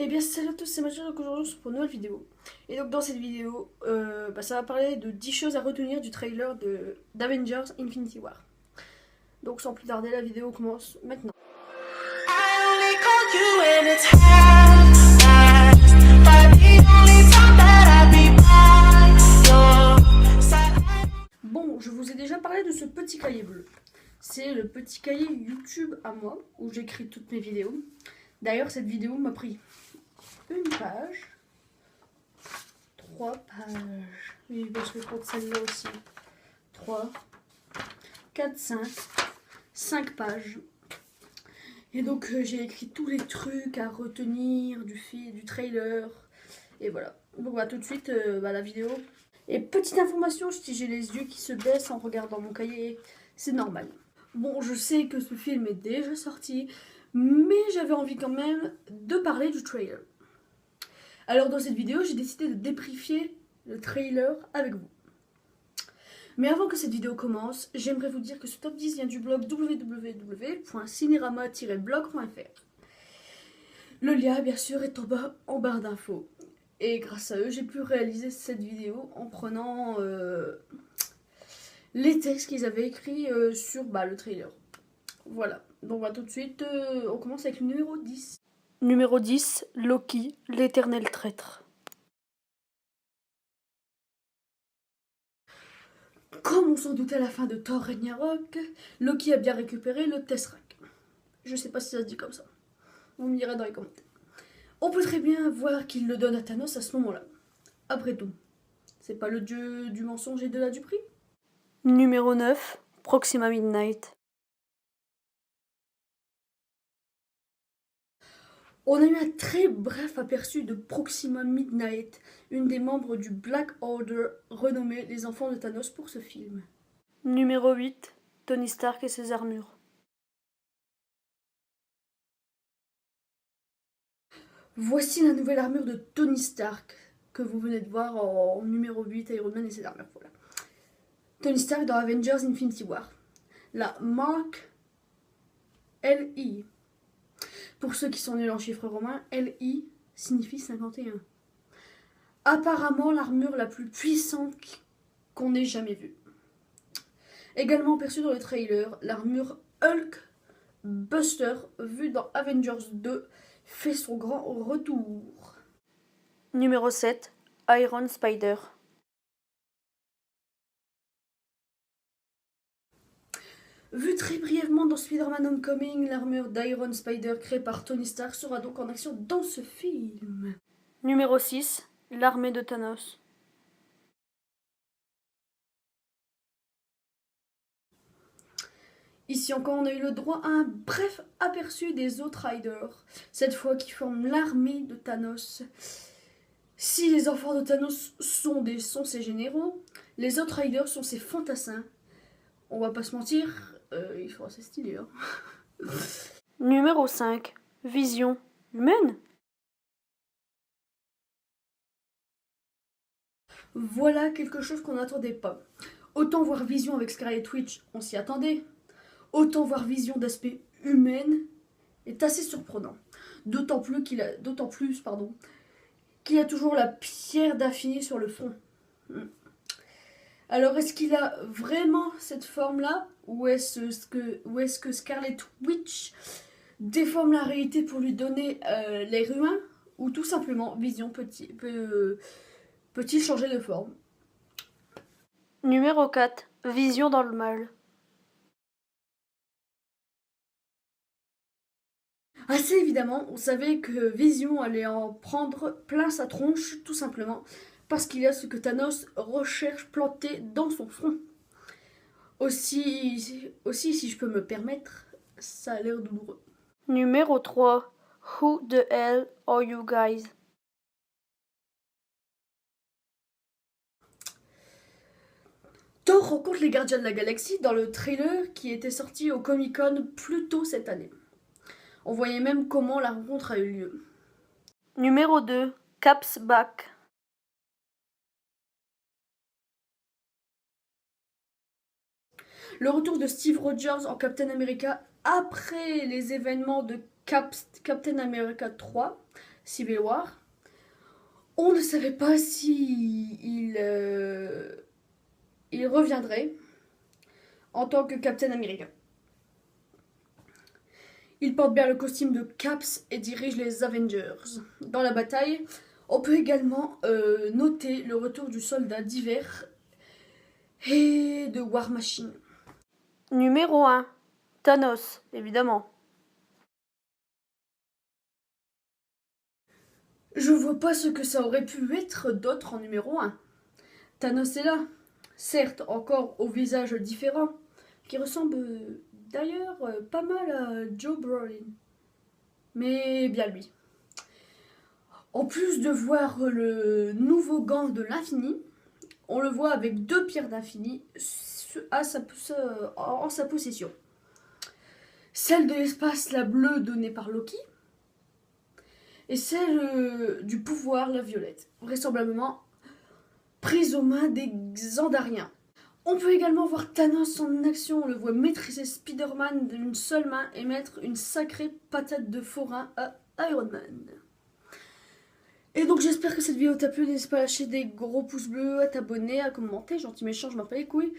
Eh bien salut à tous, c'est Mathieu, donc aujourd'hui on se retrouve pour une nouvelle vidéo. Et donc dans cette vidéo, ça va parler de 10 choses à retenir du trailer d'Avengers Infinity War. Donc sans plus tarder, la vidéo commence maintenant. Bon, je vous ai déjà parlé de ce petit cahier bleu. C'est le petit cahier YouTube à moi, où j'écris toutes mes vidéos. D'ailleurs, cette vidéo m'a pris une page, 3 pages, oui, parce que je compte celle-là aussi, 3, 4, 5 pages. Et donc j'ai écrit tous les trucs à retenir du trailer. Et voilà. Donc tout de suite, la vidéo. Et petite information, si j'ai les yeux qui se baissent en regardant mon cahier, c'est normal. Bon, je sais que ce film est déjà sorti, mais j'avais envie quand même de parler du trailer. Alors dans cette vidéo, j'ai décidé de débriefer le trailer avec vous. Mais avant que cette vidéo commence, j'aimerais vous dire que ce top 10 vient du blog www.cinerama-blog.fr. Le lien, bien sûr, est en barre d'infos. Et grâce à eux, j'ai pu réaliser cette vidéo en prenant les textes qu'ils avaient écrits sur le trailer. Voilà, donc tout de suite, on commence avec le numéro 10. Numéro 10, Loki, l'éternel traître. Comme on s'en doutait à la fin de Thor Ragnarok, Loki a bien récupéré le Tesseract. Je sais pas si ça se dit comme ça. Vous me direz dans les commentaires. On peut très bien voir qu'il le donne à Thanos à ce moment-là. Après tout, c'est pas le dieu du mensonge et de la duperie? Numéro 9, Proxima Midnight. On a eu un très bref aperçu de Proxima Midnight, une des membres du Black Order renommée les enfants de Thanos pour ce film. Numéro 8, Tony Stark et ses armures. Voici la nouvelle armure de Tony Stark que vous venez de voir en numéro 8, Iron Man et ses armures. Voilà. Tony Stark dans Avengers Infinity War. La Mark LI. Pour ceux qui sont nuls en chiffres romains, LI signifie 51. Apparemment l'armure la plus puissante qu'on ait jamais vue. Également aperçue dans le trailer, l'armure Hulk Buster vue dans Avengers 2 fait son grand retour. Numéro 7, Iron Spider. Vue très brièvement dans Spider-Man Homecoming, l'armure d'Iron Spider créée par Tony Stark sera donc en action dans ce film. Numéro 6, l'armée de Thanos. Ici encore, on a eu le droit à un bref aperçu des autres Riders, cette fois qui forment l'armée de Thanos. Si les enfants de Thanos sont ses généraux, les autres Riders sont ses fantassins. On va pas se mentir, ils sont assez stylés. Hein. Numéro 5, Vision humaine. Voilà quelque chose qu'on n'attendait pas. Autant voir Vision avec Scarlet Witch, on s'y attendait. Autant voir Vision d'aspect humaine est assez surprenant. D'autant plus qu'il a toujours la pierre d'infini sur le front. Alors est-ce qu'il a vraiment cette forme-là ou est-ce que Scarlet Witch déforme la réalité pour lui donner l'air humain? Ou tout simplement Vision peut-il changer de forme? Numéro 4, Vision dans le mal. Assez évidemment, on savait que Vision allait en prendre plein sa tronche, tout simplement, parce qu'il y a ce que Thanos recherche planté dans son front. Aussi, si je peux me permettre, ça a l'air douloureux. Numéro 3, Who the hell are you guys? Thor rencontre les Gardiens de la Galaxie dans le trailer qui était sorti au Comic-Con plus tôt cette année. On voyait même comment la rencontre a eu lieu. Numéro 2, Cap's Back. Le retour de Steve Rogers en Captain America après les événements de Captain America 3, Civil War. On ne savait pas si il reviendrait en tant que Captain America. Il porte bien le costume de Caps et dirige les Avengers. Dans la bataille, on peut également noter le retour du soldat d'hiver et de War Machine. Numéro 1. Thanos, évidemment. Je vois pas ce que ça aurait pu être d'autre en numéro 1. Thanos est là, certes encore au visage différent, qui ressemble d'ailleurs pas mal à Joe Brolin. Mais bien lui. En plus de voir le nouveau gant de l'infini, on le voit avec 2 pierres d'infini en sa possession. Celle de l'espace, la bleue donnée par Loki, et celle du pouvoir, la violette, vraisemblablement prise aux mains des Xandariens. On peut également voir Thanos en action, on le voit maîtriser Spider-Man d'une seule main et mettre une sacrée patate de forain à Iron Man. Et donc j'espère que cette vidéo t'a plu, n'hésite pas à lâcher des gros pouces bleus, à t'abonner, à commenter, gentil méchant, je m'en bats les couilles.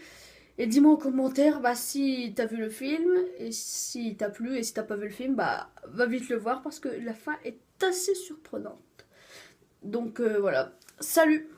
Et dis-moi en commentaire si t'as vu le film, et si t'as plu, et si t'as pas vu le film, va vite le voir parce que la fin est assez surprenante. Donc voilà, salut!